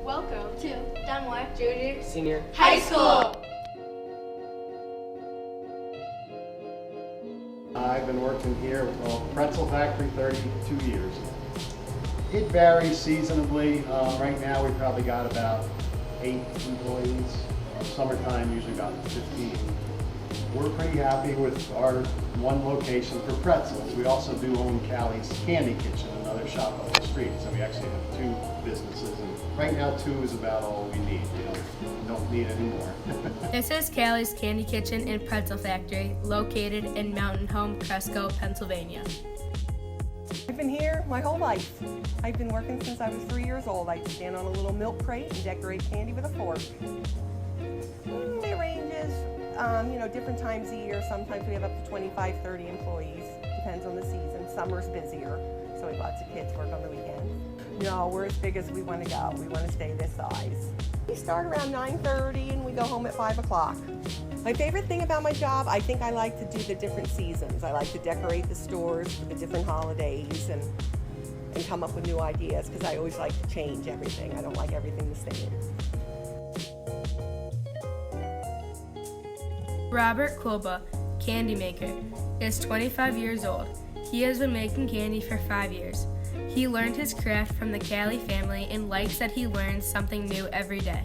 Welcome to Dunmore Junior Senior High School. I've been working here with the pretzel factory 32 years. It varies seasonably. Right now we probably got about 8 employees. Summertime usually about 15. We're pretty happy with our one location for pretzels. We also do own Callie's Candy Kitchen, another shop up the street. So we actually have 2 businesses, and right now 2 is about all we need. We don't need any more. This is Callie's Candy Kitchen and Pretzel Factory, located in Mountain Home, Cresco, Pennsylvania. I've been here my whole life. I've been working since I was 3 years old. I stand on a little milk crate and decorate candy with a fork. It ranges, different times a year. Sometimes we have up to 25, 30 employees. Depends on the season. Summer's busier, so we have lots of kids work on the weekends. No, we're as big as we want to go. We want to stay this size. We start around 9:30 and we go home at 5 o'clock. My favorite thing about my job, I think I like to do the different seasons. I like to decorate the stores for the different holidays and come up with new ideas, because I always like to change everything. I don't like everything the same. Robert Kulba, candy maker, is 25 years old. He has been making candy for 5 years. He learned his craft from the Callie family and likes that he learns something new every day.